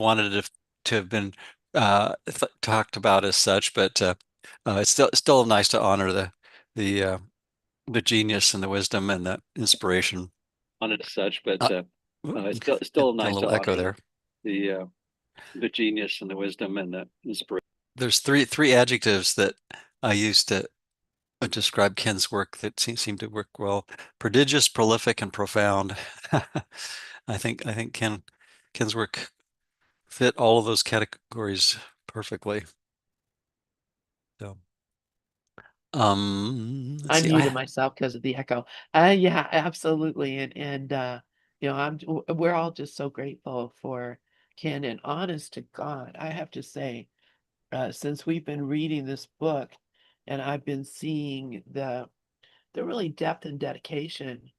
wanted it to have been talked about as such, but it's still nice to honor the uh, the genius and the wisdom and the inspiration. On it as such, but Uh, it's get still a nice to little echo honor there. the the genius and the wisdom and the inspiration. There's three adjectives that I used to describe Ken's work that seem to work well: prodigious, prolific, and profound. I think Ken's work fit all of those categories perfectly. So, let's I see. muted myself because of the echo. Yeah, absolutely. We're all just so grateful for Ken. And honest to God, I have to say, since we've been reading this book, and I've been seeing the really depth and dedication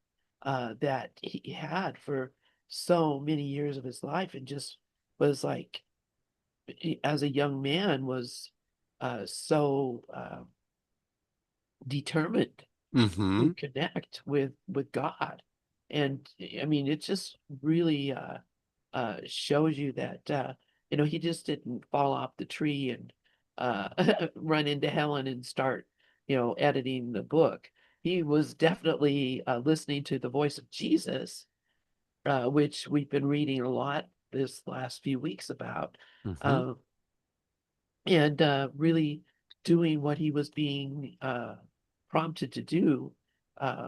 that he had for so many years of his life, and just was like, as a young man, was so determined Mm-hmm. to connect with God. And I mean, it just really shows you that he just didn't fall off the tree and run into Helen and start, editing the book. He was definitely listening to the voice of Jesus, which we've been reading a lot this last few weeks about. Mm-hmm. Uh, and really doing what he was being prompted to do,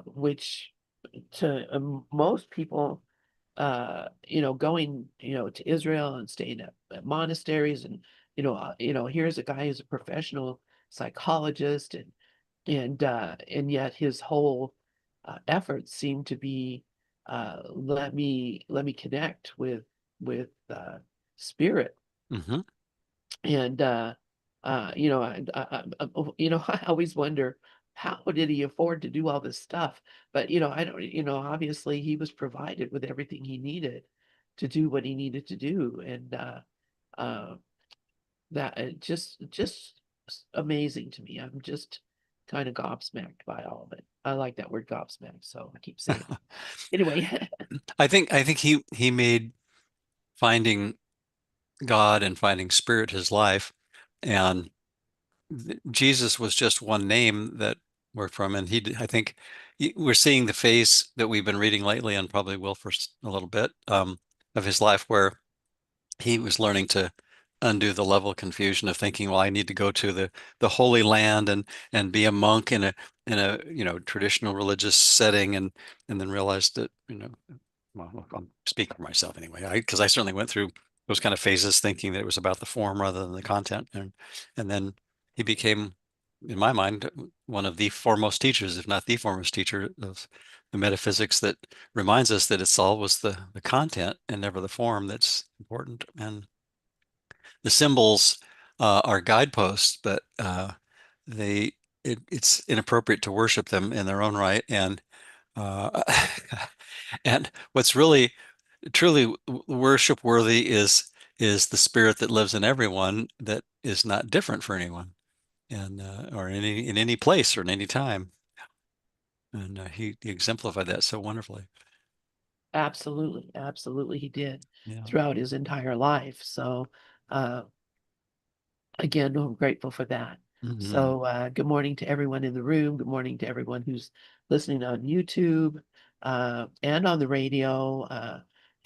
which to most people, going, to Israel and staying at monasteries, and here's a guy who's a professional psychologist, and yet his whole efforts seem to be, let me connect with spirit. Mm-hmm. And I always wonder, how did he afford to do all this stuff? But I don't, obviously he was provided with everything he needed to do what he needed to do. And uh that just amazing to me. I'm just kind of gobsmacked by all of it. I like that word, gobsmacked, so I keep saying it. Anyway. I think he made finding God and finding spirit his life, and Jesus was just one name that worked from, and I think we're seeing the phase that we've been reading lately, and probably will for a little bit, of his life, where he was learning to undo the level of confusion of thinking, well, I need to go to the Holy Land and be a monk in a traditional religious setting, and then realized that, well, look, I'm speaking for myself anyway, because I certainly went through those kind of phases thinking that it was about the form rather than the content, and then he became, in my mind, one of the foremost teachers, if not the foremost teacher of the metaphysics, that reminds us that it's always the content and never the form that's important. And the symbols are guideposts, but it's inappropriate to worship them in their own right. And uh, and what's really truly worship worthy is the spirit that lives in everyone, that is not different for anyone, and or in any place or in any time. And he exemplified that so wonderfully. Absolutely, absolutely, he did Yeah. throughout his entire life. So uh again, I'm grateful for that. Hmm. So, good morning to everyone in the room. Good morning to everyone who's listening on YouTube and on the radio.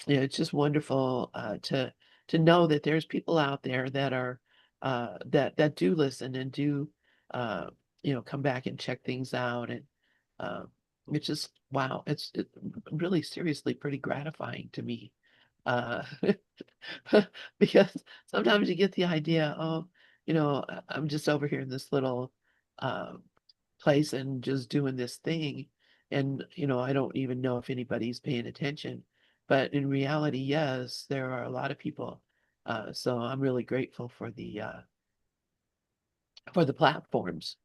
It's just wonderful to know that there's people out there that are that do listen and do uh, come back and check things out. And uh, it's just wow. It's really seriously pretty gratifying to me. Uh, because sometimes you get the idea, oh, I'm just over here in this little um, place and just doing this thing. And, I don't even know if anybody's paying attention. But in reality, yes, there are a lot of people. So I'm really grateful for the platforms.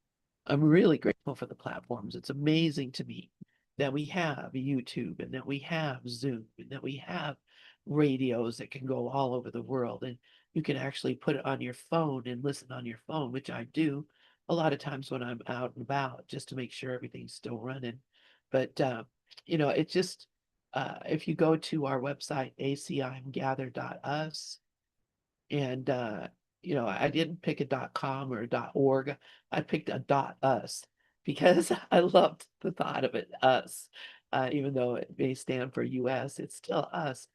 I'm really grateful for the platforms. It's amazing to me that we have YouTube, and that we have Zoom, and that we have radios that can go all over the world. And you can actually put it on your phone and listen on your phone, which I do a lot of times when I'm out and about, just to make sure everything's still running. But, it just, if you go to our website, acimgather.us, And I didn't pick a .com or a .org. I picked a .us because I loved the thought of it, us. Even though it may stand for US, it's still us.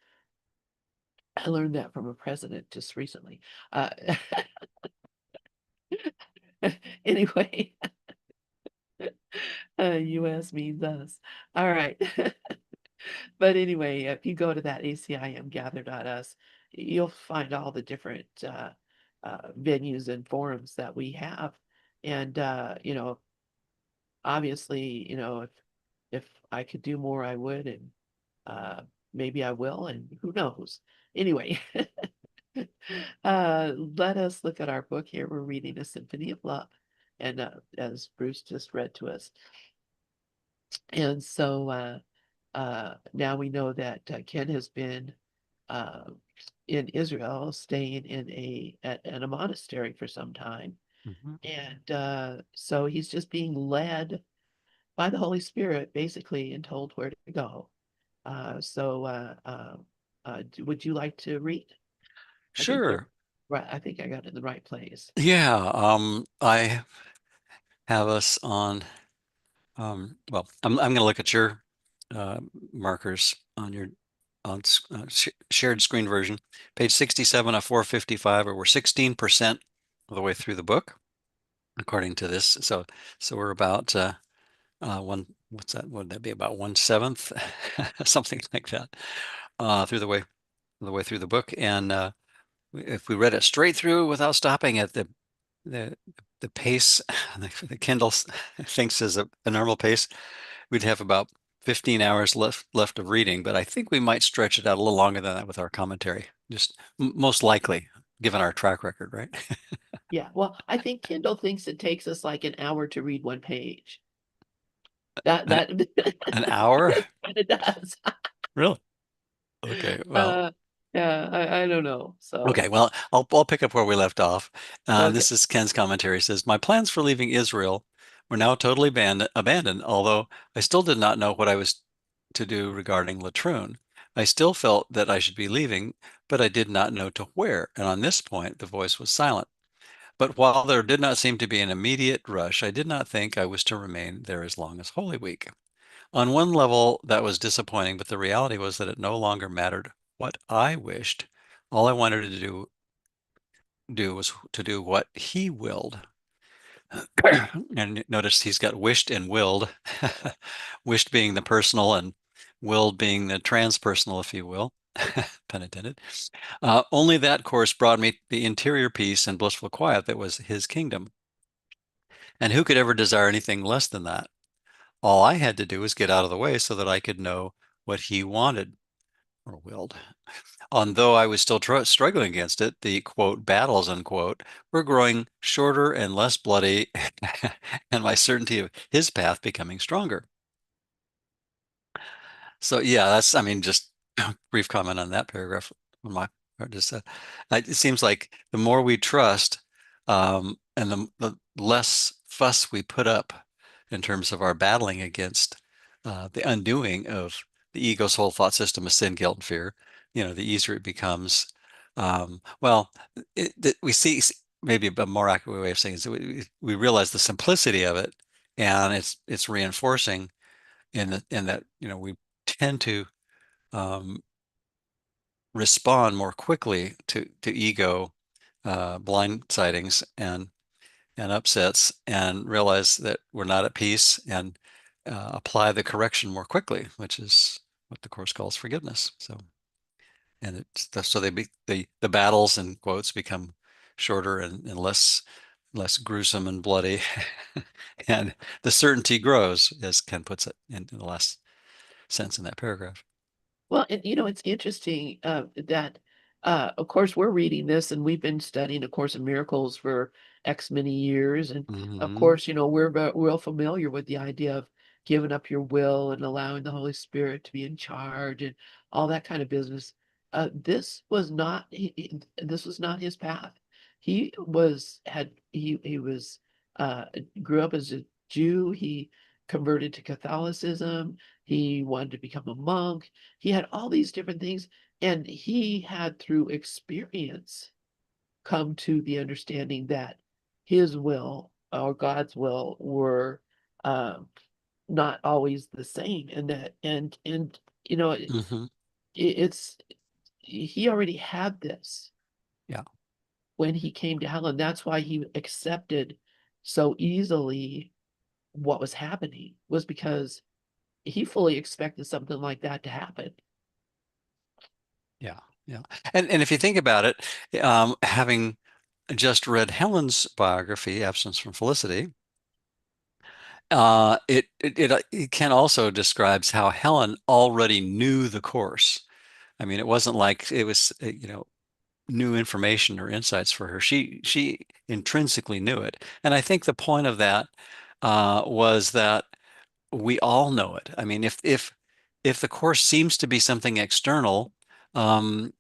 I learned that from a president just recently. Uh, anyway, US means us. All right. But anyway, if you go to that ACIM gather.us, you'll find all the different venues and forums that we have. And obviously, if I could do more, I would, and maybe I will, and who knows. Anyway, let us look at our book here. We're reading A Symphony of Love, and as Bruce just read to us. And so now we know that Ken has been uh, in Israel, staying in a monastery for some time. Mhm. And so he's just being led by the Holy Spirit, basically, and told where to go. Would you like to read? I think you're Sure. right. I think I got it in the right place. Yeah. I have us on. Well, I'm going to look at your uh, markers on your shared screen version, page 67 of 455, or we're 16% of the way through the book, according to this. So we're about one. What's that? Would that be about 1/7, something like that, through the way through the book? And if we read it straight through without stopping at the the pace the Kindle thinks is a normal pace, we'd have about 15 hours left of reading, but I think we might stretch it out a little longer than that with our commentary. Just most likely, given our track record, right? Yeah. Well, I think Kindle thinks it takes us like an hour to read one page. That An, that an hour? it kind of does. Really? Okay. Uh, yeah, I don't know. So Okay. Well, I'll pick up where we left off. okay. This is Ken's commentary. It says, "My plans for leaving Israel were now totally abandoned, although I still did not know what I was to do regarding Latrun. I still felt that I should be leaving, but I did not know to where, and on this point the voice was silent. But while there did not seem to be an immediate rush, I did not think I was to remain there as long as Holy Week. On one level, that was disappointing, but the reality was that it no longer mattered what I wished. All I wanted to do was to do what he willed." And notice he's got wished and willed, wished being the personal and willed being the transpersonal, if you will, pun intended. Only that course brought me the interior peace and blissful quiet that was his kingdom. And who could ever desire anything less than that? All I had to do was get out of the way so that I could know what he wanted or willed. Although I was still struggling against it, the quote battles unquote were growing shorter and less bloody, and my certainty of his path becoming stronger. So yeah, I mean, just brief comment on that paragraph on my part. Just it seems like the more we trust, and the less fuss we put up in terms of our battling against the undoing of the ego's whole thought system of sin, guilt, and fear, the easier it becomes. Well, we see maybe a more accurate way of saying it is that we realize the simplicity of it, and it's reinforcing in that we tend to um, respond more quickly to ego blindsidings and upsets, and realize that we're not at peace, and apply the correction more quickly, which is what the course calls forgiveness. So, and so the battles and quotes become shorter and less gruesome and bloody, and the certainty grows, as Ken puts it in the last sentence in that paragraph. Well, and it's interesting that, of course, we're reading this and we've been studying A Course in Miracles for X many years. And of Hmm. course, we're real familiar with the idea of giving up your will and allowing the Holy Spirit to be in charge and all that kind of business. This was not this was not his path. He was uh, grew up as a Jew. He converted to Catholicism. He wanted to become a monk. He had all these different things, and he had through experience. come to the understanding that his will or God's will were not always the same, and that and you know Hmm. it's he already had this Yeah. when he came to hell, and that's why he accepted so easily what was happening, was because he fully expected something like that to happen. Yeah. Yeah. And if you think about it, having just read Helen's biography, Absence from Felicity, it can also describes how Helen already knew the course. I mean, it wasn't like it was, new information or insights for her. She intrinsically knew it. And I think the point of that was that we all know it. I mean, if the course seems to be something external,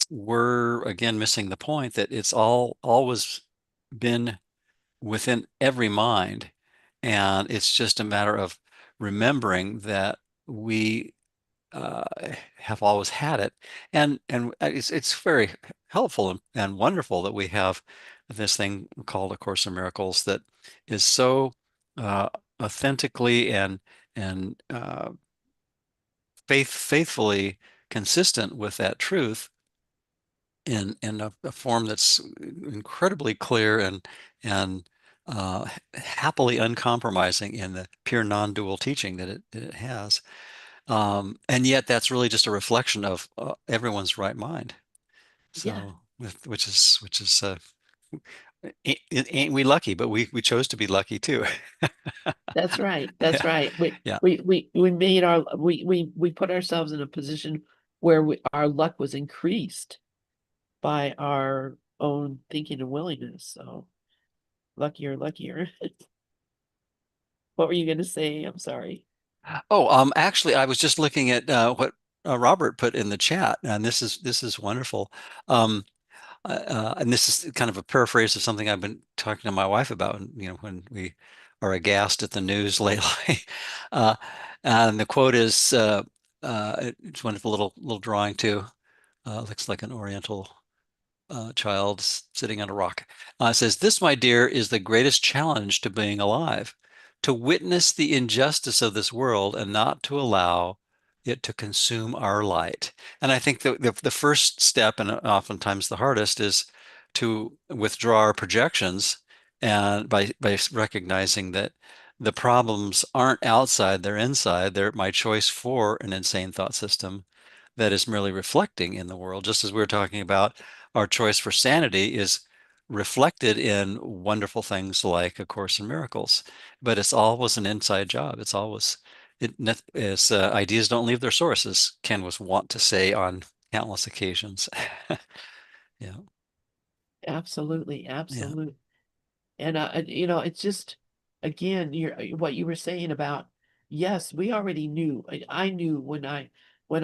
we're again missing the point that it's all always been within every mind, and it's just a matter of remembering that we uh, have always had it, and it's very helpful and wonderful that we have this thing called A Course in Miracles that is so uh, authentically and faithfully consistent with that truth in a form that's incredibly clear and happily uncompromising in the pure non-dual teaching that it has. And yet that's really just a reflection of everyone's right mind. Yeah, So, which is ain't we lucky? But we chose to be lucky too. that's right. That's Yeah, right. yeah, We made we put ourselves in a position where our luck was increased by our own thinking and willingness. So luckier, luckier. What were you going to say? I'm sorry. Oh, actually, I was just looking at what Robert put in the chat, and this is wonderful. Um, and this is kind of a paraphrase of something I've been talking to my wife about, when we are aghast at the news lately. Uh, and the quote is, it's wonderful little drawing too. Looks like an Oriental child sitting on a rock. It says, "This, my dear, is the greatest challenge to being alive, to witness the injustice of this world and not to allow it to consume our light." And I think the first step, and oftentimes the hardest, is to withdraw our projections and by recognizing that the problems aren't outside, they're inside. They're my choice for an insane thought system that is merely reflecting in the world, just as we were talking about our choice for sanity is reflected in wonderful things like A Course in Miracles. But it's always an inside job. It's always, ideas don't leave their sources, Ken was wont to say on countless occasions. Yeah, Absolutely, yeah. absolutely. And it's just, again, what you were saying about, yes, we already knew. I knew when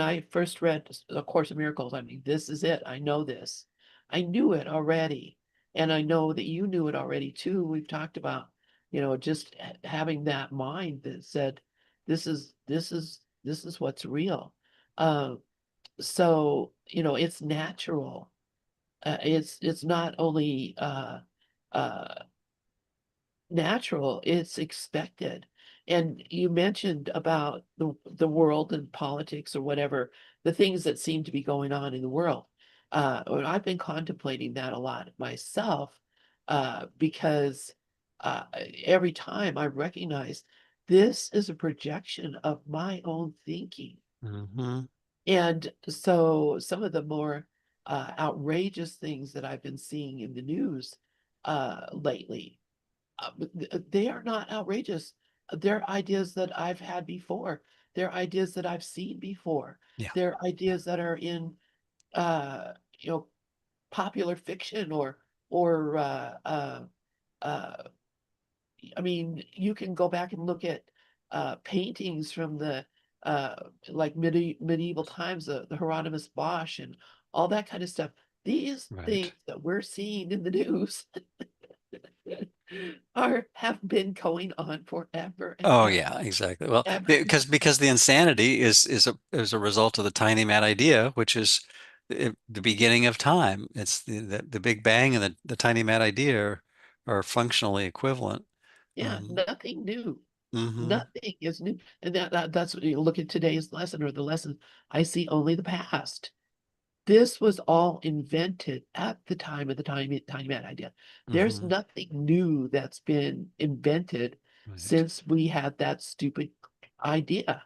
I first read A Course in Miracles. I mean, this is it. I know this. I knew it already, and I know that you knew it already too. We've talked about, just having that mind that said, this is what's real. Uh, so it's natural. It's not only uh natural, it's expected. And you mentioned about the world and politics or whatever, the things that seem to be going on in the world. And I've been contemplating that a lot myself, because uh, every time I recognize this is a projection of my own thinking. Hmm. And so some of the more outrageous things that I've been seeing in the news lately, they are not outrageous. They're ideas that I've had before. They're ideas that I've seen before. Yeah. They're ideas that are in, uh, you know, popular fiction or uh, I mean, you can go back and look at paintings from the uh, like medieval times, the Hieronymus Bosch and all that kind of stuff. These Right. things that we're seeing in the news have been going on forever and Oh ever, yeah, exactly. Well, ever. because the insanity is a result of the tiny mad idea, which is the beginning of time. It's the Big Bang and the tiny mad idea are functionally equivalent. Yeah, Um, nothing new. mhm, Nothing is new. And that's what you look at today's lesson or the lesson. I see only the past. This was all invented at the time of the tiny mad idea. There's mhm, nothing new that's been invented right. since we had that stupid idea.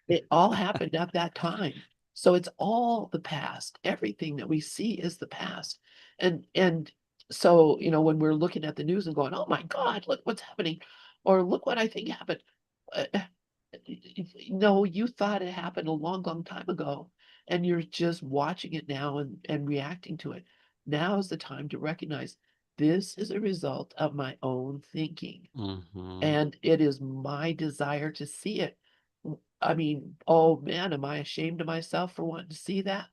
It all happened at that time. So it's all the past. Everything that we see is the past. And so, when we're looking at the news and going, "Oh my God, look what's happening," or "Look what I think happened." uh, uh, No, you thought it happened a long, long time ago, and you're just watching it now and reacting to it. Now is the time to recognize this is a result of my own thinking. Mhm, And it is my desire to see it. I mean, oh man, am I ashamed of myself for wanting to see that?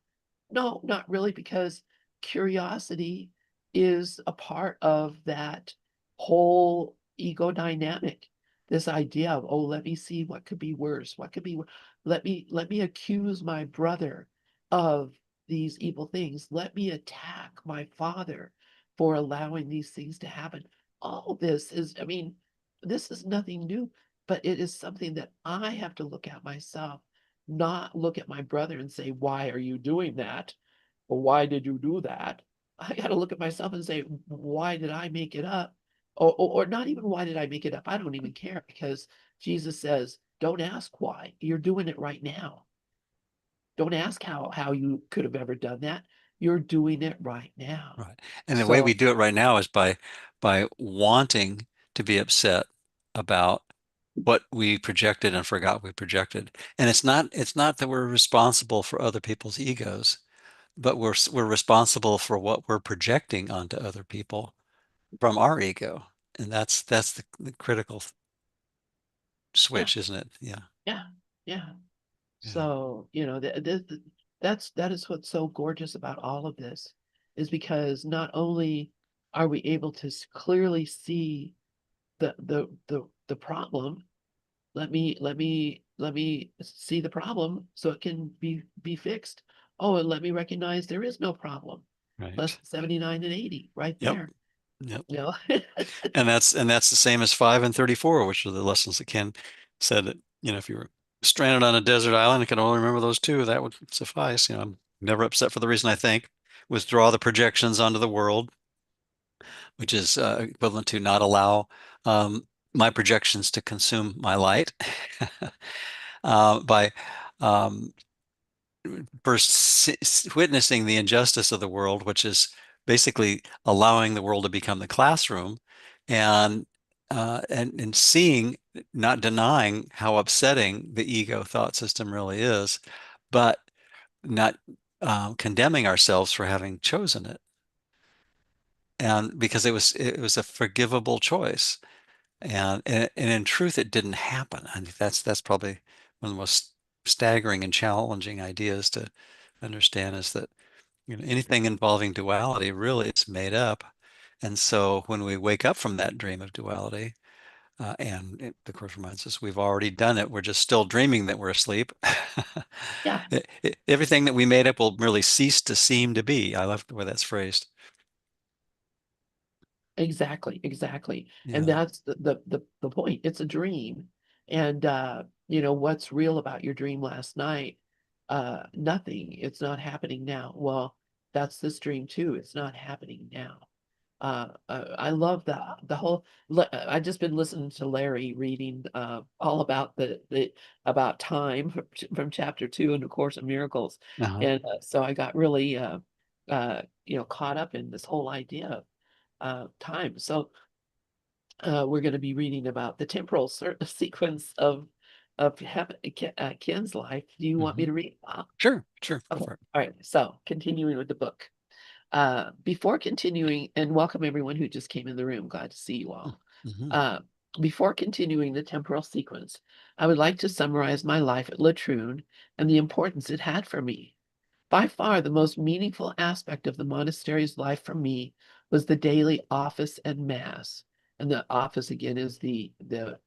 No, not really, because curiosity is a part of that whole ego dynamic. This idea of, oh, let me see what could be worse, what could be, let me accuse my brother of these evil things. Let me attack my father for allowing these things to happen. All this is, I mean, this is nothing new, but it is something that I have to look at myself, not look at my brother and say, why are you doing that? Or why did you do that? I got to look at myself and say, why did I make it up? Or not even why did I make it up? I don't even care, because Jesus says, don't ask why. You're doing it right now. Don't ask how you could have ever done that. You're doing it right now. right. And the way we So do it right now is by wanting to be upset about what we projected and forgot we projected. And it's not that we're responsible for other people's egos, but we're responsible for what we're projecting onto other people from our ego. And that's the critical yeah, switch, isn't it? Yeah. yeah, yeah. Yeah. So, that is what's so gorgeous about all of this, is because not only are we able to clearly see the problem, let me see the problem so it can be fixed. Oh, and let me recognize there is no problem. Right. Lesson 79 and 80, right Yep. there. Yep. You know? And that's the same as 5 and 34, which are the lessons that Ken said that, if you were stranded on a desert island and could only remember those two, that would suffice. I'm never upset for the reason I think. Withdraw the projections onto the world, which is equivalent to not allow my projections to consume my light. By um, first witnessing the injustice of the world, which is basically allowing the world to become the classroom, and and seeing, not denying how upsetting the ego thought system really is, but not condemning ourselves for having chosen it, and because it was a forgivable choice, and in truth, it didn't happen. I think that's probably one of the most staggering and challenging ideas to understand, is that anything involving duality really is made up. And so when we wake up from that dream of duality, the Course reminds us we've already done it. We're just still dreaming that we're asleep. Yeah. Everything that we made up will really cease to seem to be. I love the way that's phrased. Exactly, exactly. And Yeah. that's the point. It's a dream. And what's real about your dream last night? Nothing. It's not happening now. Well, that's this dream too. It's not happening now. I love the whole I just been listening to Larry reading all about the about time from chapter 2 in the Course of Miracles. Uh-huh. And so I got really caught up in this whole idea of time. So we're going to be reading about the temporal sequence of Ken's life. Do you want me Hmm. to read? Sure, sure. Go Okay. for it. All right. So continuing with the book. Before continuing, and welcome everyone who just came in the room. Glad to see you all. Hmm. Uh, Before continuing the temporal sequence, I would like to summarize my life at Latrun and the importance it had for me. By far, the most meaningful aspect of the monastery's life for me was the daily office and mass. And the office again is the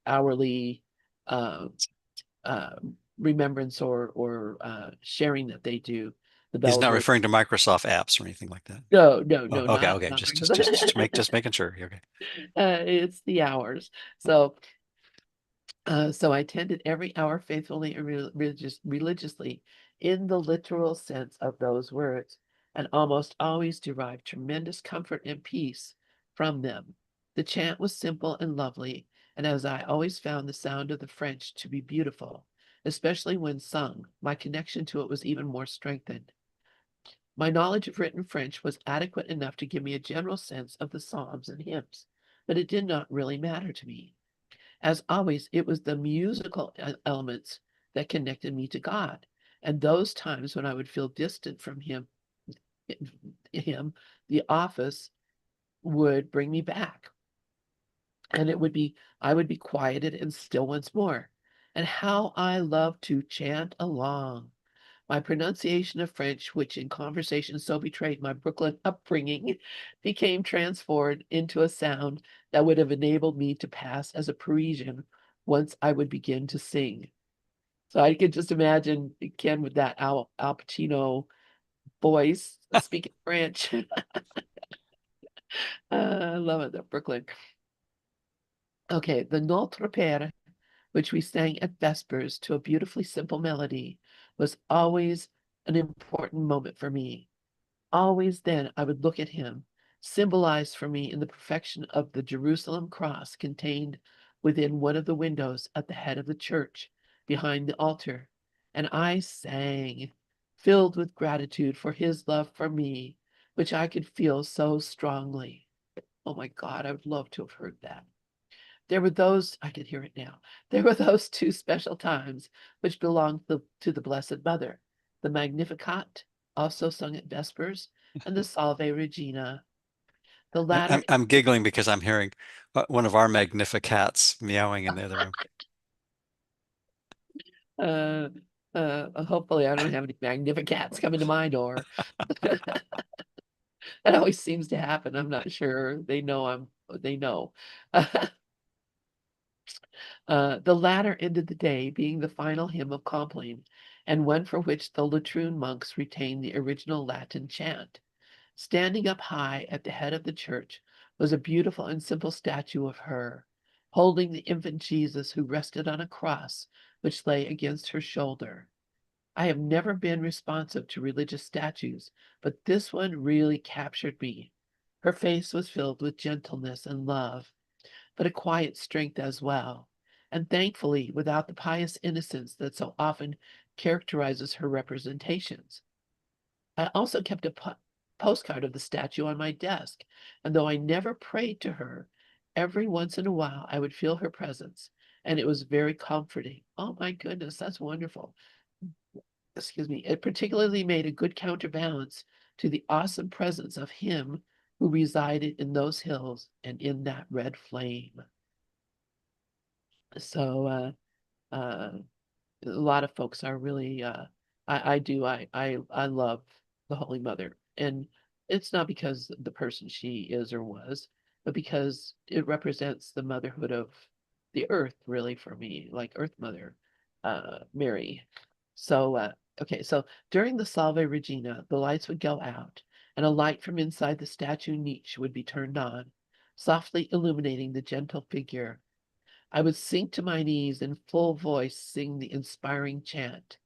hourly uh, uh, remembrance or sharing that they do. The He's bells not were referring to Microsoft apps or anything like that. no, no, Oh, no, okay, not okay. not Just making sure. Okay. it's the hours. So I attended every hour faithfully and religiously in the literal sense of those words, and almost always derived tremendous comfort and peace from them. The chant was simple and lovely, and as I always found the sound of the French to be beautiful, especially when sung, my connection to it was even more strengthened. My knowledge of written French was adequate enough to give me a general sense of the psalms and hymns, but it did not really matter to me. As always, it was the musical elements that connected me to God. And those times when I would feel distant from him, the office would bring me back. And I would be quieted and still once more. And how I love to chant along. My pronunciation of French, which in conversation so betrayed my Brooklyn upbringing, became transformed into a sound that would have enabled me to pass as a Parisian once I would begin to sing. So I could just imagine Ken with that Al Pacino voice speaking French. I love it, the Brooklyn. Okay, the Notre Père, which we sang at Vespers to a beautifully simple melody, was always an important moment for me. Always then I would look at him, symbolized for me in the perfection of the Jerusalem cross contained within one of the windows at the head of the church behind the altar. And I sang, filled with gratitude for his love for me, which I could feel so strongly. Oh my God, I would love to have heard that. There were those, I can hear it now. There were those two special times which belonged to the Blessed Mother, the Magnificat, also sung at Vespers, and the Salve Regina. The latter, I'm giggling because I'm hearing one of our Magnificats meowing in the other room. uh, hopefully I don't have any Magnificats coming to my door. That always seems to happen. I'm not sure. They know. The latter ended the day being the final hymn of Compline, and one for which the latroon monks retained the original Latin chant. Standing up high at the head of the church was a beautiful and simple statue of her, holding the infant Jesus who rested on a cross which lay against her shoulder. I have never been responsive to religious statues, but this one really captured me. Her face was filled with gentleness and love, but a quiet strength as well, and thankfully without the pious innocence that so often characterizes her representations. I also kept a postcard of the statue on my desk, and though I never prayed to her, every once in a while I would feel her presence, and it was very comforting. Oh my goodness, that's wonderful. Excuse me. It particularly made a good counterbalance to the awesome presence of him who resided in those hills and in that red flame. So uh, a lot of folks are really I do I love the Holy Mother, and it's not because the person she is or was, but because it represents the motherhood of the earth, really, for me, like Earth Mother, Mary. So okay, so during the Salve Regina, the lights would go out, and a light from inside the statue niche would be turned on, softly illuminating the gentle figure. I would sink to my knees in full voice, sing the inspiring chant.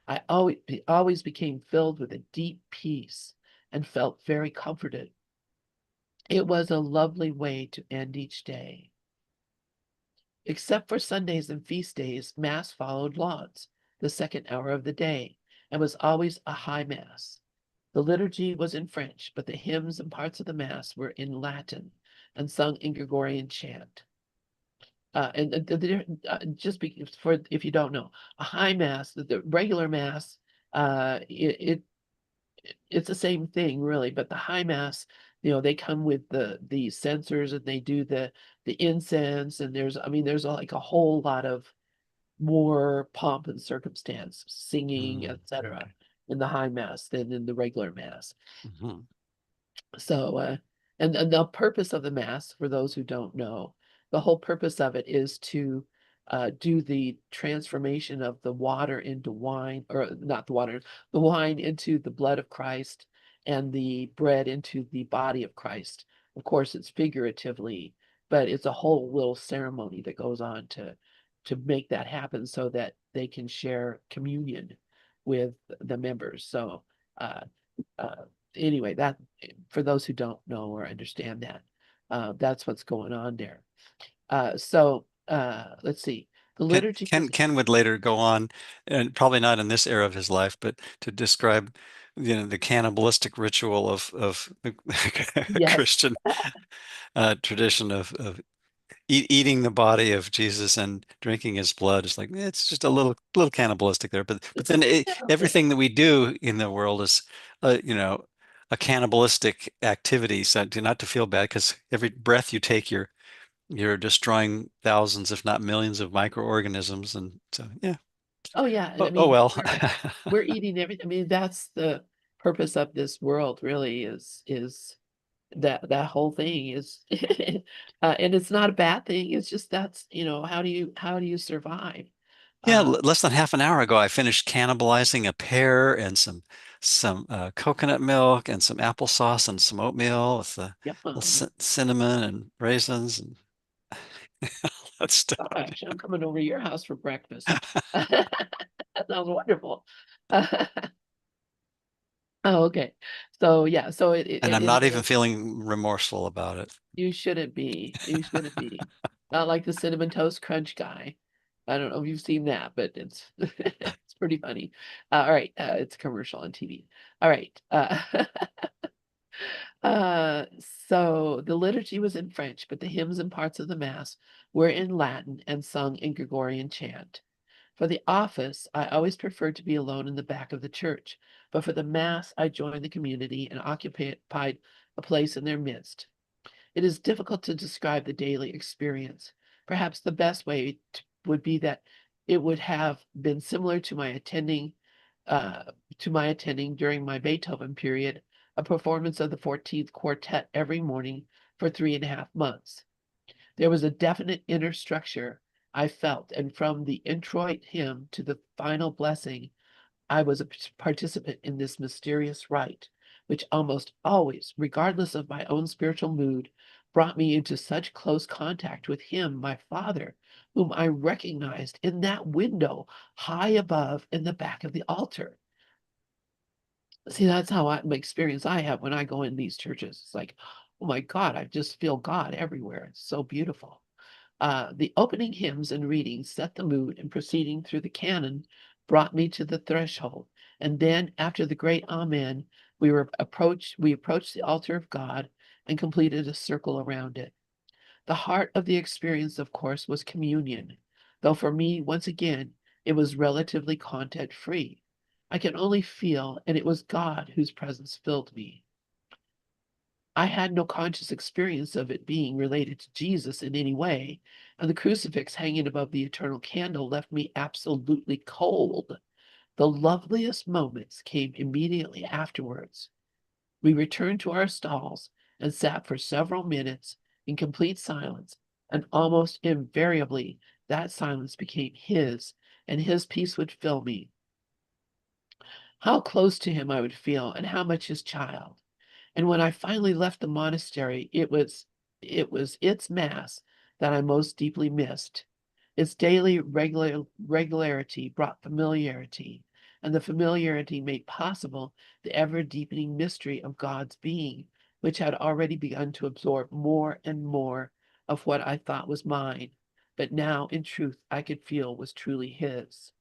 I always became filled with a deep peace and felt very comforted. It was a lovely way to end each day. Except for Sundays and feast days, Mass followed Lauds, the second hour of the day, and was always a high Mass. The liturgy was in French, but the hymns and parts of the Mass were in Latin and sung in Gregorian chant. Just for if you don't know, a high mass, the regular mass, it's the same thing really, but the high mass, they come with the censers and they do the incense, and there's like a whole lot of more pomp and circumstance, singing, etc. Okay. in the high mass than in the regular mass. Mhm. So, and the purpose of the Mass, for those who don't know, the whole purpose of it is to do the transformation of the water into wine, or not the water, the wine into the blood of Christ, and the bread into the body of Christ. Of course, it's figuratively, but it's a whole little ceremony that goes on to make that happen so that they can share communion with the members. So uh, uh, anyway, that for those who don't know or understand that, that's what's going on there. Let's see. The liturgy was Ken would later go on, and probably not in this era of his life, but to describe, the cannibalistic ritual of the yes. Christian tradition of eating the body of Jesus and drinking his blood. It's like it's just a little cannibalistic there, but then everything that we do in the world is, a cannibalistic activity. So not to feel bad, because every breath you take, you're destroying thousands, if not millions, of microorganisms, and so yeah. Oh yeah, I Oh mean well. we're eating everything. I mean, that's the purpose of this world, really, is that whole thing is and it's not a bad thing. It's just that's, how do you survive? Yeah, Uh less than half an hour ago, I finished cannibalizing a pear and some coconut milk and some applesauce and some oatmeal with the little yeah. cinnamon and raisins and all that stuff. Gosh, I'm coming over to your house for breakfast. That sounds wonderful. Oh, okay. So yeah, so And I'm and not it even is. feeling remorseful about it. You shouldn't be. You shouldn't be. Not like the Cinnamon Toast Crunch guy. I don't know if you've seen that, but it's it's pretty funny. All right, it's a commercial on TV. All right. Uh, so the liturgy was in French, but the hymns and parts of the Mass were in Latin and sung in Gregorian chant. For the office, I always preferred to be alone in the back of the church, but for the Mass, I joined the community and occupied a place in their midst. It is difficult to describe the daily experience. Perhaps the best way would be that it would have been similar uh, to my attending during my Beethoven period, a performance of the 14th Quartet every morning for 3.5 months. There was a definite inner structure I felt, and from the introit hymn to the final blessing, I was a participant in this mysterious rite, which almost always, regardless of my own spiritual mood, brought me into such close contact with him, my father, whom I recognized in that window high above in the back of the altar. See, that's how my experience I have when I go in these churches. It's like, oh my God, I just feel God everywhere. It's so beautiful. The opening hymns and readings set the mood, and proceeding through the canon brought me to the threshold. And then, after the great Amen, we approached the altar of God and completed a circle around it. The heart of the experience, of course, was communion, though for me, once again, it was relatively content free. I could only feel, and it was God whose presence filled me. I had no conscious experience of it being related to Jesus in any way, and the crucifix hanging above the eternal candle left me absolutely cold. The loveliest moments came immediately afterwards. We returned to our stalls and sat for several minutes in complete silence, and almost invariably that silence became his, and his peace would fill me. How close to him I would feel, and how much his child. And when I finally left the monastery, it was its mass that I most deeply missed. Its daily regularity brought familiarity, and the familiarity made possible the ever-deepening mystery of God's being, which had already begun to absorb more and more of what I thought was mine, but now, in truth, I could feel was truly his.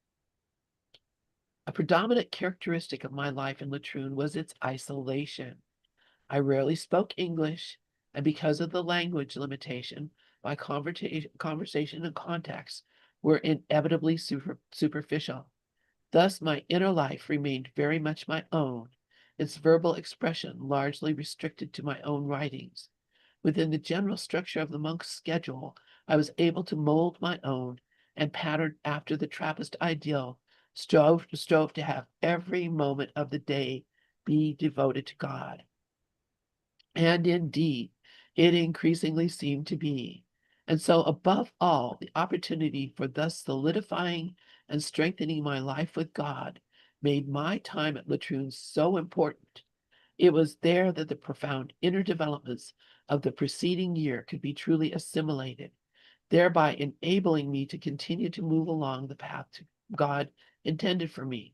A predominant characteristic of my life in Latroon was its isolation. I rarely spoke English, and because of the language limitation, my conversation and contacts were inevitably superficial. Thus, my inner life remained very much my own, its verbal expression largely restricted to my own writings. Within the general structure of the monk's schedule, I was able to mold my own, and patterned after the Trappist ideal, strove to have every moment of the day be devoted to God. And indeed, it increasingly seemed to be. And so above all, the opportunity for thus solidifying and strengthening my life with God made my time at Latroon so important. It was there that the profound inner developments of the preceding year could be truly assimilated, thereby enabling me to continue to move along the path to God intended for me.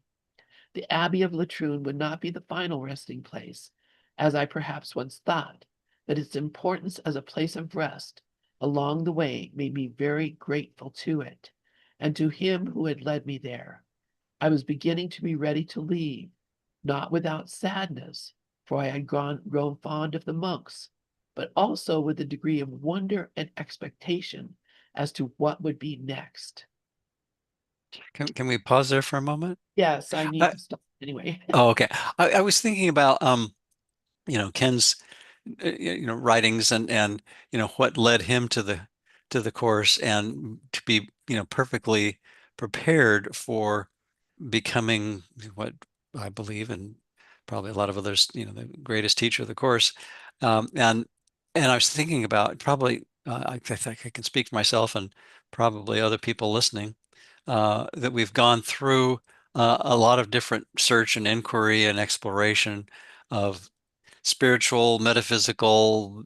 The Abbey of Latroon would not be the final resting place, as I perhaps once thought, but its importance as a place of rest along the way made me very grateful to it, and to him who had led me there. I was beginning to be ready to leave, not without sadness, for I had grown fond of the monks, but also with a degree of wonder and expectation as to what would be next. Can we pause there for a moment? Yes, I need I, to stop anyway. oh, okay. I was thinking about Ken's writings and what led him to the course and to be perfectly prepared for becoming what I believe, and probably a lot of others, the greatest teacher of the course. Um, and and I was thinking about probably I think I can speak for myself and probably other people listening, that we've gone through a lot of different search and inquiry and exploration of spiritual, metaphysical,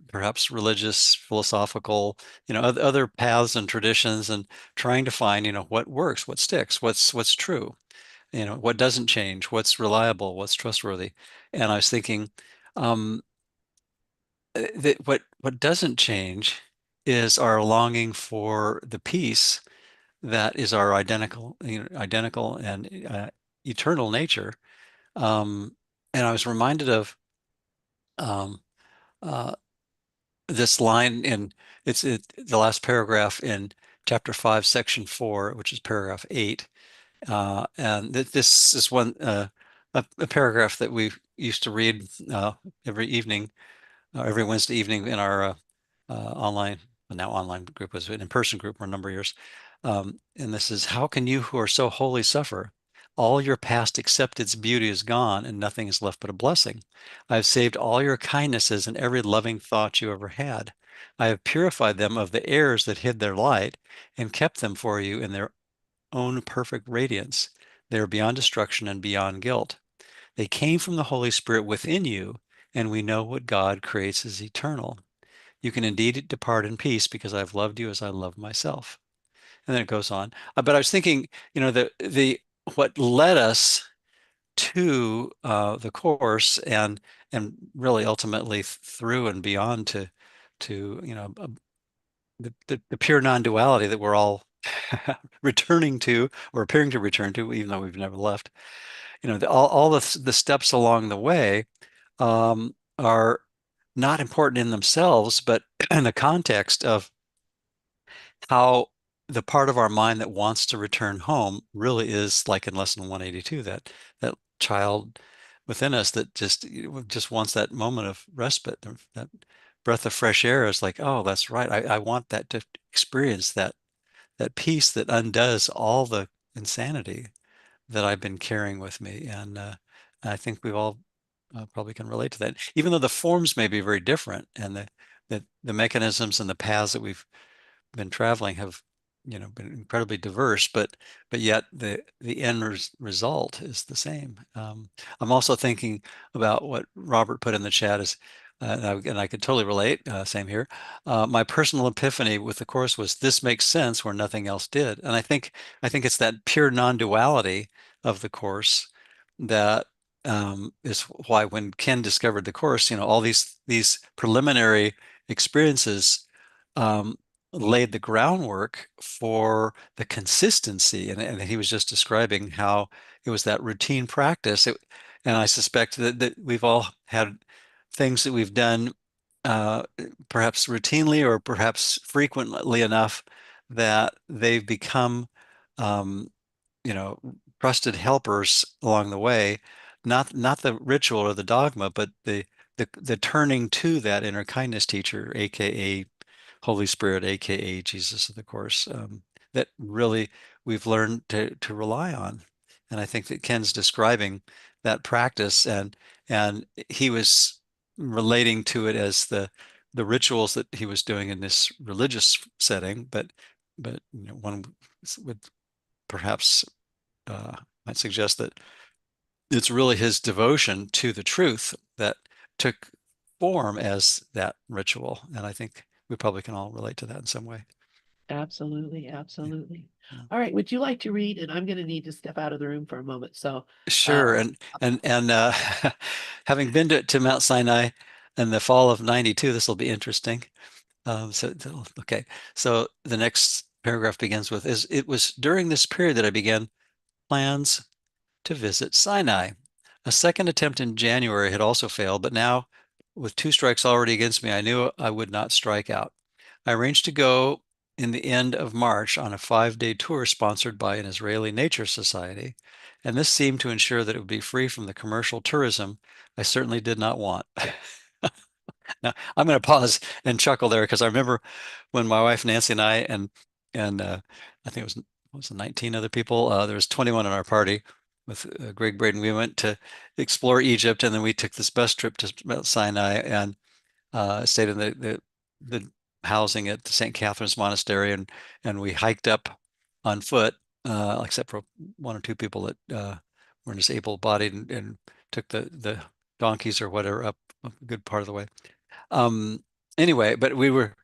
perhaps religious, philosophical, other paths and traditions, and trying to find, what works, what sticks, what's true, what doesn't change, what's reliable, what's trustworthy. And I was thinking, um, that what doesn't change is our longing for the peace that is our identical and eternal nature. Um, and I was reminded of um, uh, this line in the last paragraph in chapter 5, section 4, which is paragraph 8. And this is a paragraph that we used to read every evening, every Wednesday evening in our online, well, now online group, was an in-person group for a number of years. And this is, how can you who are so holy suffer? All your past accepted's beauty is gone, and nothing is left but a blessing. I have saved all your kindnesses and every loving thought you ever had. I have purified them of the errors that hid their light and kept them for you in their own perfect radiance. They are beyond destruction and beyond guilt. They came from the Holy Spirit within you, and we know what God creates is eternal. You can indeed depart in peace because I've loved you as I love myself. And then it goes on. But I was thinking, the what led us to the course and really ultimately through and beyond to the pure non-duality that we're all returning to or appearing to return to, even though we've never left. All the steps along the way are not important in themselves, but in the context of how the part of our mind that wants to return home really is like in lesson 182, that child within us that just wants that moment of respite, that breath of fresh air. Is like, oh, that's right. I want that to experience that peace that undoes all the insanity that I've been carrying with me. And I think we all probably can relate to that, even though the forms may be very different, and the mechanisms and the paths that we've been traveling have, been incredibly diverse, but yet the end result is the same. I'm also thinking about what Robert put in the chat is, and I could totally relate. Same here. My personal epiphany with the course was this makes sense where nothing else did, and I think it's that pure non-duality of the course that is why when Ken discovered the course, all these preliminary experiences um, laid the groundwork for the consistency. And he was just describing how it was that routine practice. And I suspect that we've all had things that we've done perhaps routinely or perhaps frequently enough that they've become, um, you know, trusted helpers along the way. Not the ritual or the dogma, but the turning to that inner kindness teacher, aka Holy Spirit, aka Jesus of the Course, that really we've learned to rely on. And I think that Ken's describing that practice, and he was relating to it as the rituals that he was doing in this religious setting, but one would perhaps might suggest that it's really his devotion to the truth that took form as that ritual. And I think we probably can all relate to that in some way. Absolutely, Yeah. absolutely. Yeah. All right, would you like to read? And I'm going to need to step out of the room for a moment. So, Sure. uh, And having been to Mount Sinai in the fall of '92, this will be interesting. Okay. So the next paragraph begins with, it was during this period that I began plans to visit Sinai. A second attempt in January had also failed, but now, with two strikes already against me, I knew I would not strike out. I arranged to go in the end of March on a 5-day tour sponsored by an Israeli Nature Society, and this seemed to ensure that it would be free from the commercial tourism I certainly did not want. Now, I'm going to pause and chuckle there because I remember when my wife Nancy and I and I think it was 19 other people. There was 21 in our party with Greg Braden. We went to explore Egypt, and then we took this bus trip to Mount Sinai and stayed in the housing at the St. Catherine's Monastery, and we hiked up on foot, except for one or two people that were just able-bodied and took the donkeys or whatever up a good part of the way. Um, anyway, but we were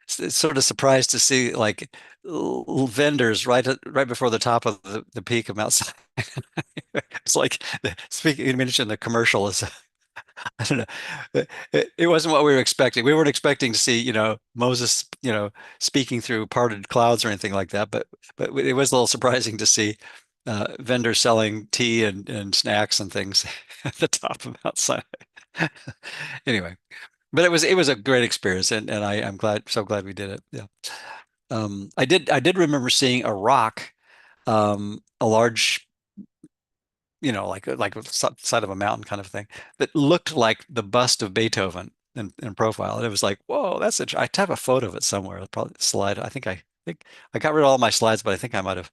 sort of surprised to see like vendors right before the top of the peak of Mount Sinai. It's like speaking, you mentioned the commercial is, I don't know. It wasn't what we were expecting. We weren't expecting to see, Moses, speaking through parted clouds or anything like that. But it was a little surprising to see vendors selling tea and snacks and things at the top of Mount Sinai. Anyway, but it was a great experience, and I'm so glad we did it. Yeah. I did remember seeing a rock, a large, like a side of a mountain kind of thing, that looked like the bust of Beethoven in profile. And it was like, whoa, I have a photo of it somewhere. I'll probably slide. I think I got rid of all my slides, but I think I might have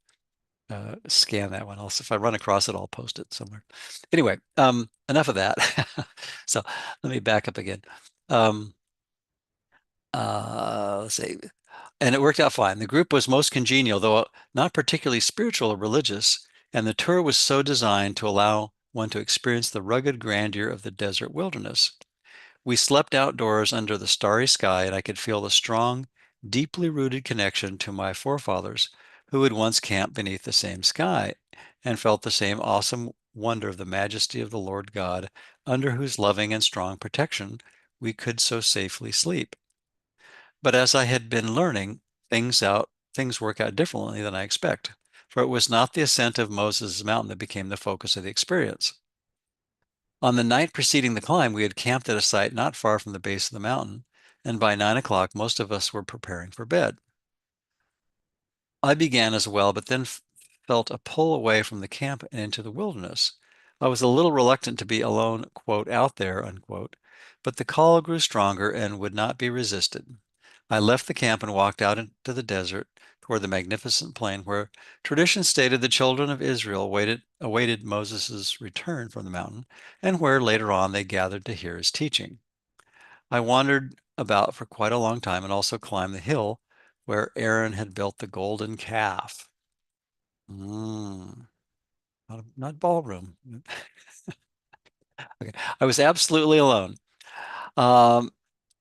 scanned that one. Also, if I run across it, I'll post it somewhere. Anyway, enough of that. So let me back up again. Um, let's see. And it worked out fine. The group was most congenial, though not particularly spiritual or religious, and the tour was so designed to allow one to experience the rugged grandeur of the desert wilderness. We slept outdoors under the starry sky, and I could feel the strong, deeply rooted connection to my forefathers who had once camped beneath the same sky and felt the same awesome wonder of the majesty of the Lord God, under whose loving and strong protection we could so safely sleep. But as I had been learning things work out differently than I expect, for it was not the ascent of Moses' mountain that became the focus of the experience. On the night preceding the climb, we had camped at a site not far from the base of the mountain, and by 9 o'clock, most of us were preparing for bed. I began as well, but then felt a pull away from the camp and into the wilderness. I was a little reluctant to be alone, quote, out there, unquote, but the call grew stronger and would not be resisted. I left the camp and walked out into the desert toward the magnificent plain where tradition stated the children of Israel awaited Moses' return from the mountain, and where later on they gathered to hear his teaching. I wandered about for quite a long time and also climbed the hill where Aaron had built the golden calf. Mm, not ballroom. Okay. I was absolutely alone. Um,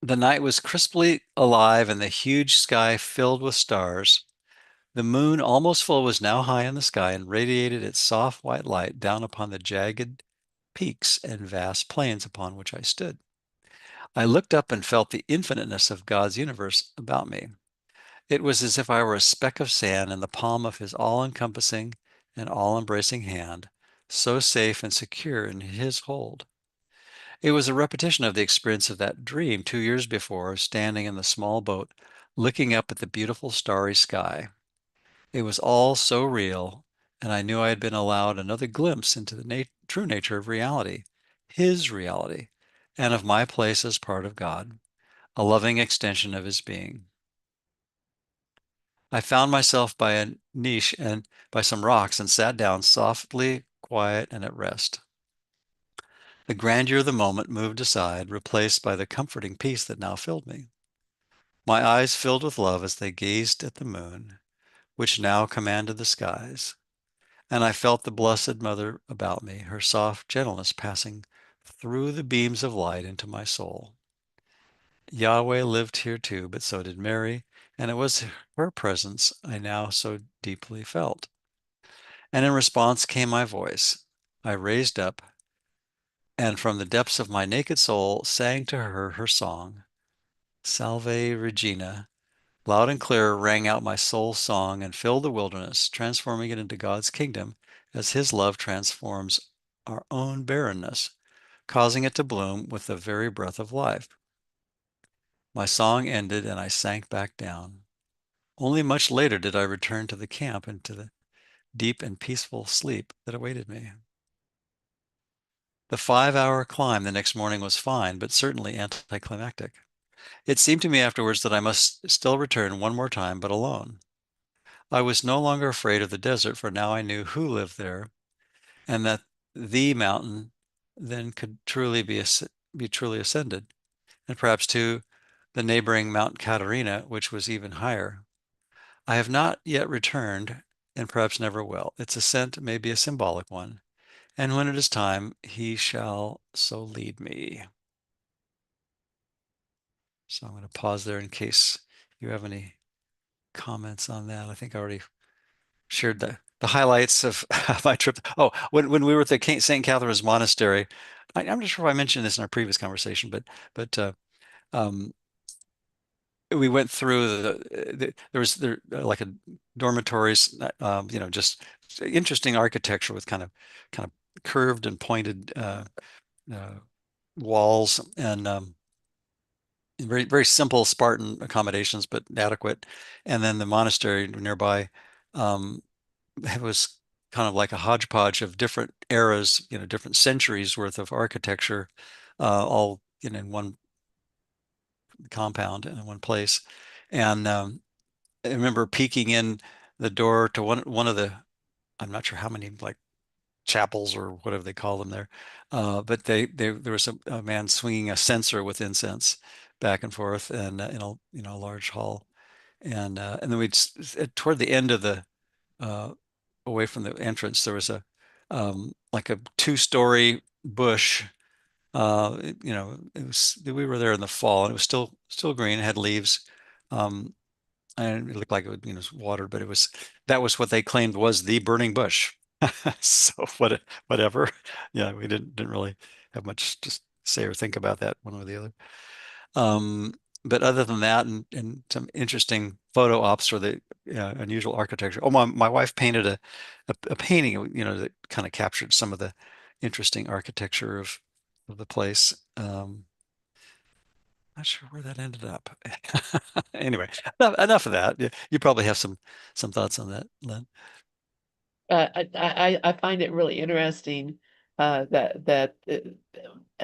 the night was crisply alive and the huge sky filled with stars. The moon, almost full, was now high in the sky and radiated its soft white light down upon the jagged peaks and vast plains upon which I stood. I looked up and felt the infiniteness of God's universe about me. It was as if I were a speck of sand in the palm of his all-encompassing and all-embracing hand, so safe and secure in his hold. It was a repetition of the experience of that dream 2 years before, standing in the small boat, looking up at the beautiful starry sky. It was all so real, and I knew I had been allowed another glimpse into the true nature of reality, his reality, and of my place as part of God, a loving extension of his being. I found myself by a niche and by some rocks and sat down softly, quiet, and at rest. The grandeur of the moment moved aside, replaced by the comforting peace that now filled me. My eyes filled with love as they gazed at the moon, which now commanded the skies, and I felt the Blessed Mother about me, her soft gentleness passing through the beams of light into my soul. Yahweh lived here too, but so did Mary, and it was her presence I now so deeply felt. And in response came my voice. I raised up, and from the depths of my naked soul sang to her her song, Salve Regina. Loud and clear rang out my soul's song and filled the wilderness, transforming it into God's kingdom as his love transforms our own barrenness, causing it to bloom with the very breath of life. My song ended and I sank back down. Only much later did I return to the camp and to the deep and peaceful sleep that awaited me. The 5-hour climb the next morning was fine, but certainly anticlimactic. It seemed to me afterwards that I must still return one more time, but alone. I was no longer afraid of the desert, for now I knew who lived there, and that the mountain then could truly be truly ascended, and perhaps too the neighboring Mount Caterina, which was even higher. I have not yet returned, and perhaps never will. Its ascent may be a symbolic one, and when it is time, he shall so lead me. So I'm going to pause there in case you have any comments on that. I think I already shared the highlights of my trip. Oh, when we were at the St. Catherine's Monastery, I'm not sure if I mentioned this in our previous conversation, but um, we went through there was like a dormitories, just interesting architecture with kind of curved and pointed uh, walls and very very simple Spartan accommodations, but adequate. And then the monastery nearby, um, it was kind of like a hodgepodge of different eras, different centuries worth of architecture, all in one compound in one place. And I remember peeking in the door to one of the, I'm not sure how many like chapels or whatever they call them there, but there was a man swinging a censer with incense back and forth, and in a large hall, and then toward the end of the uh, away from the entrance, there was a like a 2-story bush. We were there in the fall, and it was still green, it had leaves, um, and it looked like it was watered, but that was what they claimed was the burning bush. So whatever. Yeah, we didn't really have much to say or think about that one or the other. Um, but other than that, and some interesting photo ops for the unusual architecture. Oh, my wife painted a painting, that kind of captured some of the interesting architecture of the place. Not sure where that ended up. Anyway, enough of that. You probably have some thoughts on that, Len. I find it really interesting that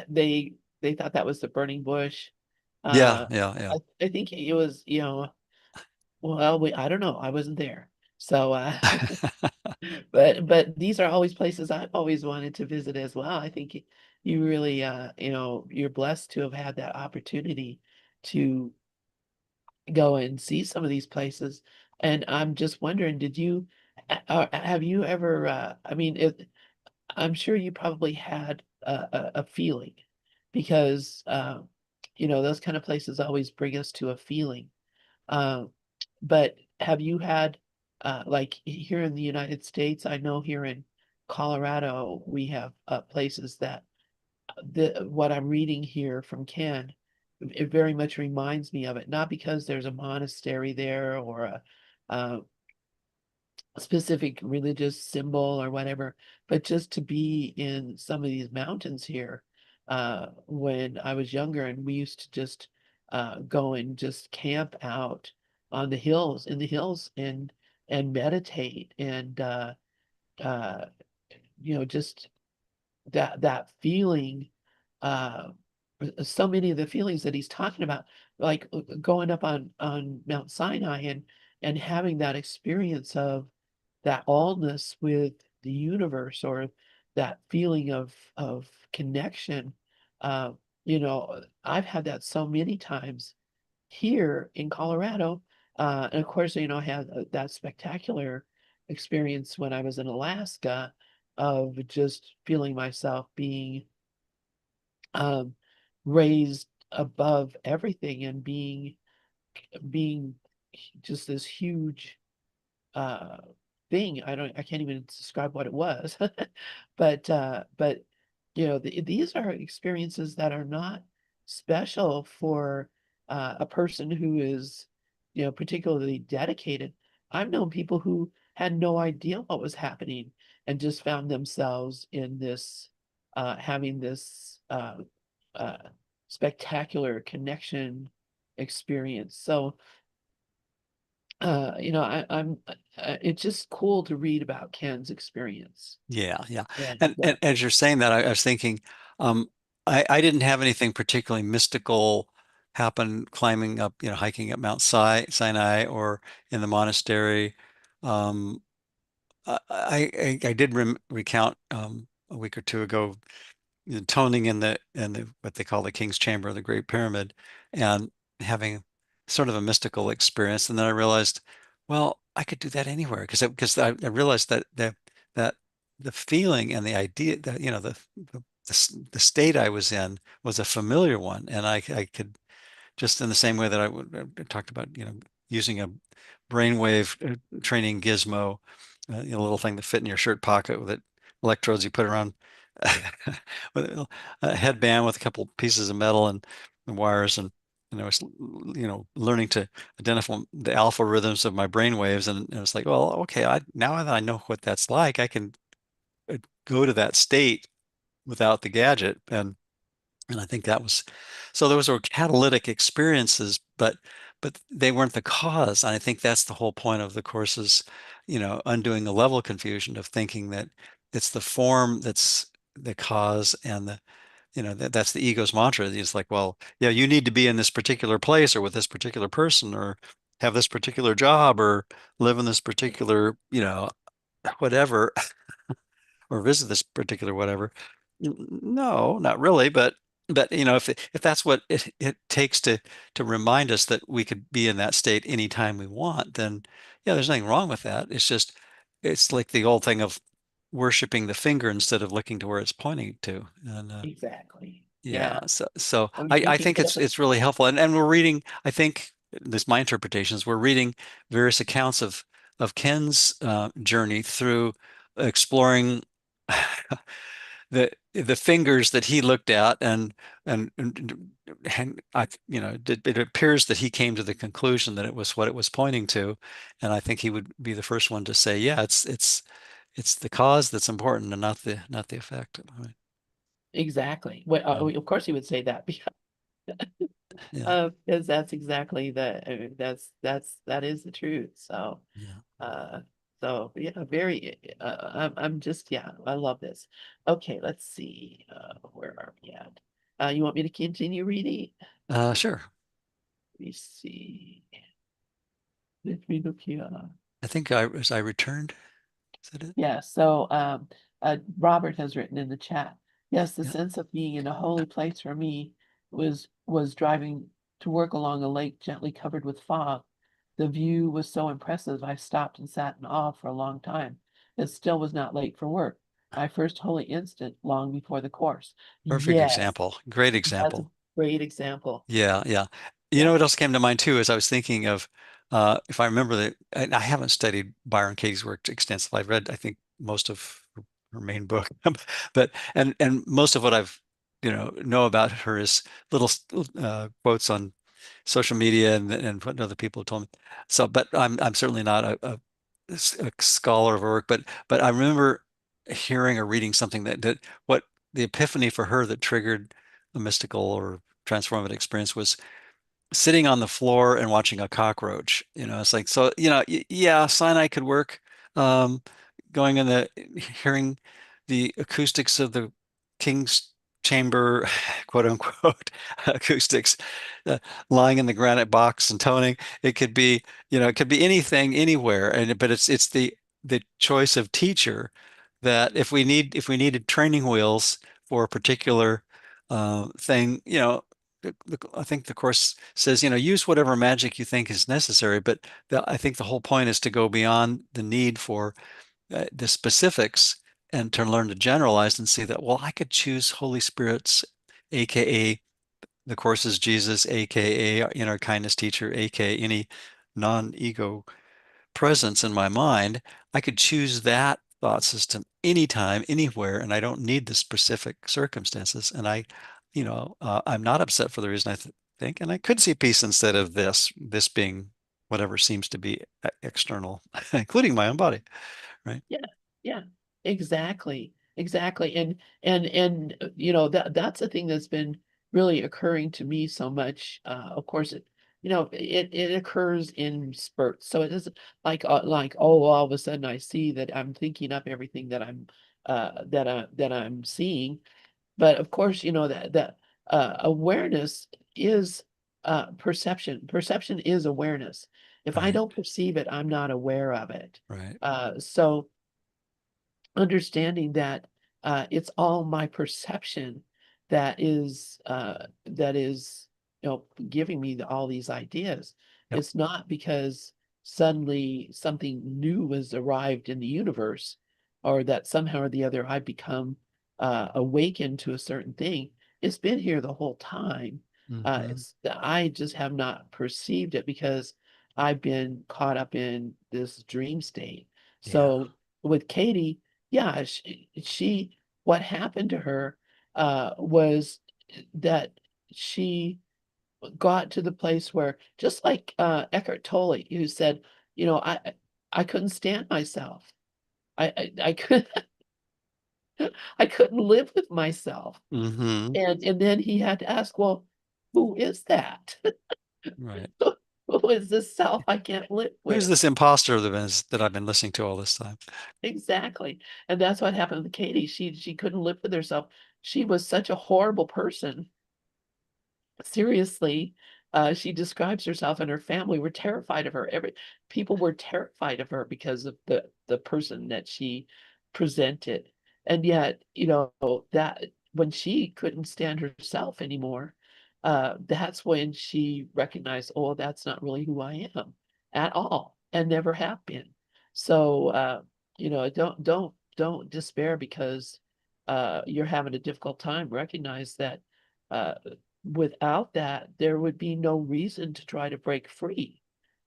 they thought that was the burning bush. Yeah, Uh, yeah, yeah. I think it was, well, I don't know. I wasn't there. So, but these are always places I've always wanted to visit as well. I think you really, you're blessed to have had that opportunity to go and see some of these places. And I'm just wondering, have you ever, I mean, I'm sure you probably had a feeling because, those kind of places always bring us to a feeling. Uh, but have you had, like here in the United States, I know here in Colorado, we have places that what I'm reading here from Ken, it very much reminds me of it, not because there's a monastery there or a specific religious symbol or whatever, but just to be in some of these mountains here. When I was younger, and we used to just go and just camp out on the hills, in the hills, and meditate and uh, just that feeling. Uh, so many of the feelings that he's talking about, like going up on Mount Sinai and having that experience of that allness with the universe or that feeling of connection. Uh, I've had that so many times here in Colorado. And of course, I had that spectacular experience when I was in Alaska of just feeling myself being um, raised above everything and being just this huge uh thing. I can't even describe what it was. But these are experiences that are not special for a person who is particularly dedicated. I've known people who had no idea what was happening and just found themselves in this having this uh spectacular connection experience. So it's just cool to read about Ken's experience. Yeah, yeah. And And as you're saying that, I was thinking, um, I didn't have anything particularly mystical happen climbing up, hiking up Mount Sinai or in the monastery. Um, I did recount a week or two ago toning in the what they call the King's Chamber of the Great Pyramid and having sort of a mystical experience. And then I realized, well, I could do that anywhere because I realized that the feeling and the idea that the state I was in was a familiar one, and I could just in the same way that I talked about, using a brainwave training gizmo, a little thing that fit in your shirt pocket with electrodes you put around with a headband with a couple pieces of metal and wires, and I was, learning to identify the alpha rhythms of my brain waves, and it was like, well, okay, now that I know what that's like, I can go to that state without the gadget, and I think that was so those were catalytic experiences, but they weren't the cause. And I think that's the whole point of the courses, undoing the level confusion of thinking that it's the form that's the cause and that's the ego's mantra. It's like, well, yeah, you need to be in this particular place or with this particular person or have this particular job or live in this particular, whatever or visit this particular whatever. No, not really, but if that's what it takes to remind us that we could be in that state anytime we want, then yeah, there's nothing wrong with that. It's like the old thing of worshiping the finger instead of looking to where it's pointing to. And exactly. yeah, Yeah. so I mean, I we can think get it's really helpful. And we're reading, I think this my interpretations, we're reading various accounts of Ken's journey through exploring the fingers that he looked at and it appears that he came to the conclusion that it was what it was pointing to, and I think he would be the first one to say, yeah, it's the cause that's important and not the effect. exactly. Well, Yeah, of course he would say that yeah, because that's exactly that is the truth. yeah. Uh, yeah, very. I'm just yeah. I love this. Okay, let's see. Where are we at? You want me to continue reading? Sure. Let me see. Let me look here. I think I returned. Is that it? Yeah, so Robert has written in the chat. Yes, the Yeah. sense of being in a holy place for me was driving to work along a lake gently covered with fog. The view was so impressive, I stopped and sat in awe for a long time. It still was not late for work. My first holy instant long before the course. Perfect Yes, example. Great that's a example. great example. Yeah, yeah. You know Yeah. what else came to mind too, is I was thinking of if I remember and I haven't studied Byron Katie's work extensively. I've read, I think, most of her main book, but and most of what I've know about her is little quotes on social media and what other people have told me. So, but I'm certainly not a scholar of her work, but I remember hearing or reading something that what the epiphany for her that triggered a mystical or transformative experience was sitting on the floor and watching a cockroach. It's like, so, yeah, Sinai could work. Um, going in hearing the acoustics of the King's Chamber, quote unquote, acoustics, uh, lying in the granite box and toning. It could be anything, anywhere. But it's the choice of teacher that if we needed training wheels for a particular thing, I think the course says, use whatever magic you think is necessary, but I think the whole point is to go beyond the need for the specifics and to learn to generalize and see that, well, I could choose Holy Spirit's, aka the course's Jesus, aka our inner kindness teacher, aka any non-ego presence in my mind. I could choose that thought system anytime, anywhere, and I don't need the specific circumstances. And I'm not upset for the reason I think, and I could see peace instead of this being whatever seems to be external, including my own body, right? Yeah, yeah, exactly, exactly. And that's the thing that's been really occurring to me so much. Of course, it occurs in spurts. So it isn't like, oh, all of a sudden I see that I'm thinking up everything that I'm seeing. But of course, that awareness is perception. Perception is awareness. If I Right, don't perceive it, I'm not aware of it. right, So understanding that it's all my perception that is giving me all these ideas. yep, It's not because suddenly something new has arrived in the universe, or that somehow or the other I've become awakened to a certain thing. It's been here the whole time. hmm, It's I just have not perceived it because I've been caught up in this dream state. yeah, So with Katie, yeah, what happened to her was that she got to the place where, just like Eckhart Tolle, who said, I couldn't stand myself. I could I couldn't live with myself. hmm, And then he had to ask, well, who is that? right. Who is this self I can't live Who's with? this imposter that I've been listening to all this time? Exactly. And that's what happened with Katie. She couldn't live with herself. She was such a horrible person. Seriously, she describes herself and her family were terrified of her. People were terrified of her because of the person that she presented. And yet, that when she couldn't stand herself anymore, that's when she recognized, oh, that's not really who I am at all, and never have been. So, don't despair because you're having a difficult time. Recognize that uh, without that, there would be no reason to try to break free.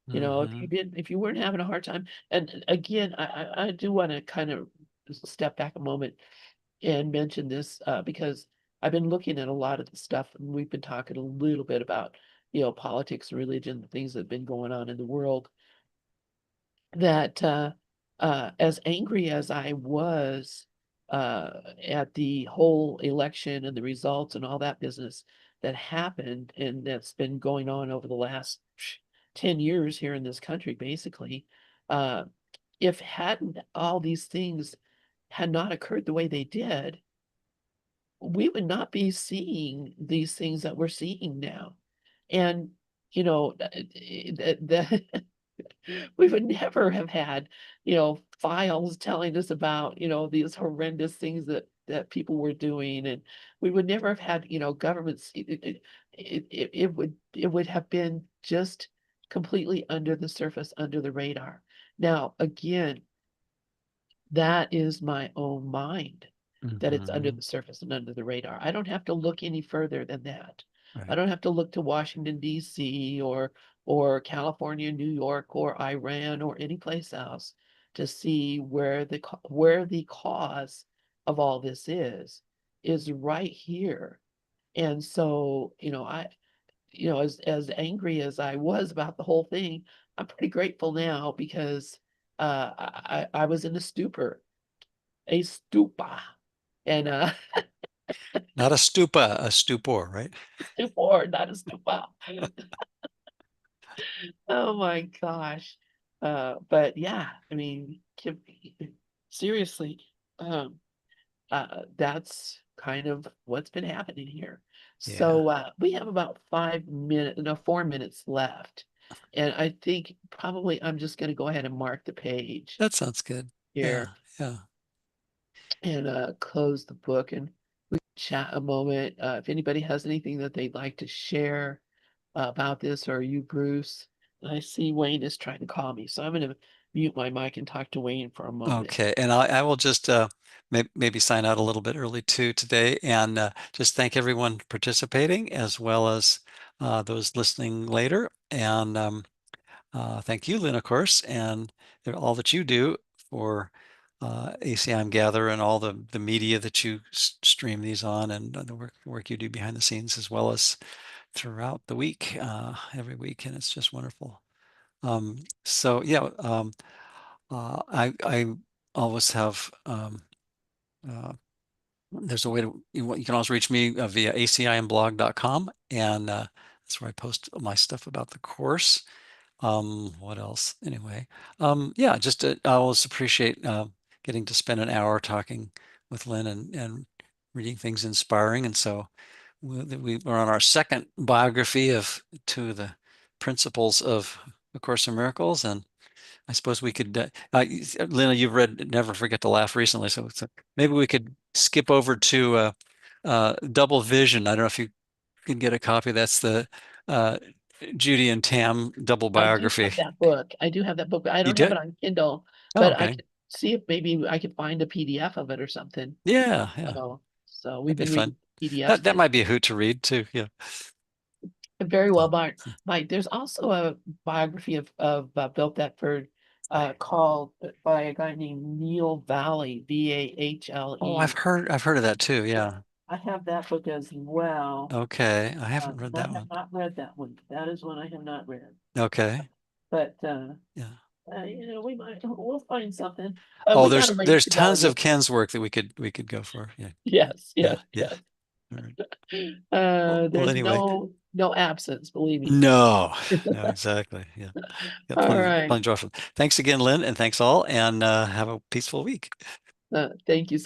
Hmm. If you weren't having a hard time, and again, I do want to kind of step back a moment and mention this because I've been looking at a lot of the stuff, and we've been talking a little bit about, politics, religion, the things that have been going on in the world. That as angry as I was at the whole election and the results and all that business that happened and that's been going on over the last 10 years here in this country, basically, uh, if hadn't all these things had not occurred the way they did, we would not be seeing these things that we're seeing now. And, we would never have had, files telling us about, these horrendous things that people were doing, and we would never have had, governments. It would have been just completely under the surface, under the radar. Now, again, that is my own mind, that it's under Hmm. the surface and under the radar. I don't have to look any further than that. I Right. don't have to look to Washington, D.C. or California, New York, or Iran, or any place else to see where the cause of all this is right here. And so, as angry as I was about the whole thing, I'm pretty grateful now because I was in a stupa, and Not a stupa, a stupor, right? stupor, not a stupa. Oh my gosh. But yeah, I mean, seriously, um, that's kind of what's been happening here. Yeah, So we have about 5 minutes, no, 4 minutes left. And I think probably I'm just going to go ahead and mark the page that sounds good. Yeah, here. yeah. and close the book, and we can chat a moment. If anybody has anything that they'd like to share about this, or you, Bruce. I see Wayne is trying to call me, so I'm going to mute my mic and talk to Wayne for a moment. Okay, and I will just maybe sign out a little bit early too today, and just thank everyone participating as well as those listening later. And thank you, Lynn, of course, and all that you do for ACIM Gather and all the media that you stream these on, and the work you do behind the scenes as well as throughout the week, every week, and it's just wonderful. So yeah, I always have there's a way to you can always reach me via acimblog.com, and that's where I post my stuff about the course. What else? Anyway, yeah, just I always appreciate getting to spend an hour talking with Lynn and reading things inspiring. And so we're on our second biography of two of the principles of A Course in Miracles, and I suppose we could, Lena, you've read Never Forget to Laugh recently, so maybe we could skip over to Double Vision. I don't know if you can get a copy. That's the uh, Judy and Tam double I do biography. have that book. I do have that book, but I You don't have do? it on Kindle, Oh, but I okay. could see if maybe I could find a PDF of it or something. Yeah, yeah, So we've that'd be been reading fun. PDFs. That might be a hoot to read too. Yeah. Very well, Mike. There's also a biography of Bill Thetford called by a guy named Neil Valley, Oh, Vahle. I've heard of that too. Yeah. I have that book as well. Okay. I haven't read I that have one. not read that one. That is one I have not read. Okay. But Yeah. we'll find something. Oh, We got to raise there's tons of $2. Ken's work that we could go for. Yeah. Yes, Yeah. yes, Yeah. yes. All right. Well, There's anyway. no absence, believe me. No, no, exactly. Yeah. Yeah. All Plenty, right. plenty joyful. Thanks again, Lynn, and thanks all, and have a peaceful week. Thank you so